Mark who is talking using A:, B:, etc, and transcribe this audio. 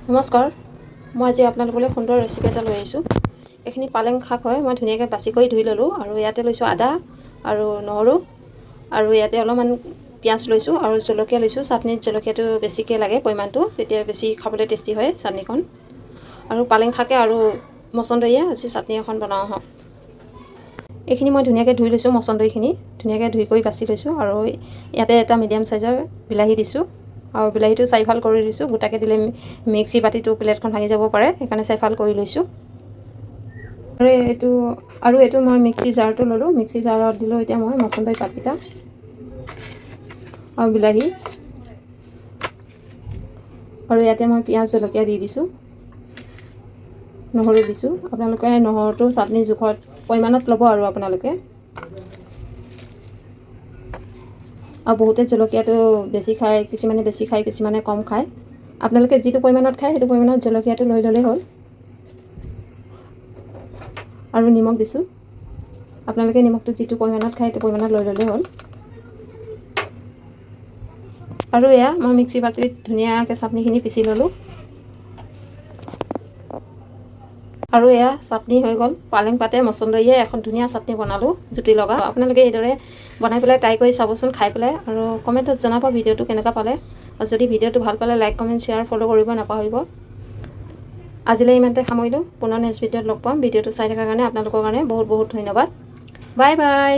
A: নমস্কাৰ, মই আজি আপোনালোকলৈ সুন্দৰ ৰেচিপি এটা লৈ আহিছোঁ। এইখিনি পালেং শাক হয়, মই ধুনীয়াকৈ বাছি কৰি ধুই ল'লোঁ আৰু ইয়াতে লৈছোঁ আদা আৰু নহৰু আৰু ইয়াতে অলপমান পিঁয়াজ লৈছোঁ আৰু জলকীয়া লৈছোঁ। চাটনিত জলকীয়াটো বেছিকৈ লাগে পৰিমাণটো, তেতিয়া বেছি খাবলৈ টেষ্টি হয় চাটনিখন। আৰু পালেং শাকে আৰু মচন্দৰীয়ে আজি চাটনি এখন বনাওঁ আহক। এইখিনি মই ধুনীয়াকৈ ধুই লৈছোঁ, মচন্দৰীখিনি ধুনীয়াকৈ ধুই কৰি বাছি লৈছোঁ আৰু ইয়াতে এটা মিডিয়াম চাইজৰ বিলাহী দিছোঁ আৰু বিলাহীটো চাৰিফাল কৰি দিছোঁ। গোটাকৈ দিলে মিক্সি বাতিটো প্লেটখন ভাঙি যাব পাৰে, সেইকাৰণে চাৰিফাল কৰি লৈছোঁ। আৰু এইটো মই মিক্সি জাৰটো ল'লোঁ, মিক্সি জাৰত দিলোঁ এতিয়া মই মচন্দৰী পাতকেইটা আৰু বিলাহী আৰু ইয়াতে মই পিঁয়াজ জলকীয়া দি দিছোঁ, নহৰু দিছোঁ। আপোনালোকে নহৰুটো চাটনি জোখত পৰিমাণত ল'ব আৰু আপোনালোকে। আৰু বহুতে জলকীয়াটো বেছি খায়, কিছুমানে বেছি খায়, কিছুমানে কম খায়। আপোনালোকে যিটো পৰিমাণত খায় সেইটো পৰিমাণত জলকীয়াটো লৈ ল'লেই হ'ল। আৰু নিমখ দিছোঁ, আপোনালোকে নিমখটো যিটো পৰিমাণত খায় সেইটো পৰিমাণত লৈ ল'লেই হ'ল। আৰু এয়া মই মিক্সি বাতিত ধুনীয়াকৈ চাটনিখিনি পিচি ল'লোঁ আৰু এয়া চাটনি হৈ গ'ল। পালেং পাতে মচন্দৰীয়ে এখন ধুনীয়া চাটনি বনালোঁ, জুতি লগা। আপোনালোকে এইদৰে বনাই পেলাই ট্ৰাই কৰি চাবচোন, খাই পেলাই আৰু কমেণ্টত জনাব ভিডিঅ'টো কেনেকুৱা পালে। আৰু যদি ভিডিঅ'টো ভাল পালে লাইক কমেণ্ট শ্বেয়াৰ ফ'ল' কৰিব নাপাহৰিব। আজিলৈ ইমানতে সামৰিলোঁ, পুনৰ নেক্সট ভিডিঅ'ত লগ পাম। ভিডিঅ'টো চাই থকাৰ কাৰণে আপোনালোকৰ কাৰণে বহুত বহুত ধন্যবাদ। Bye bye.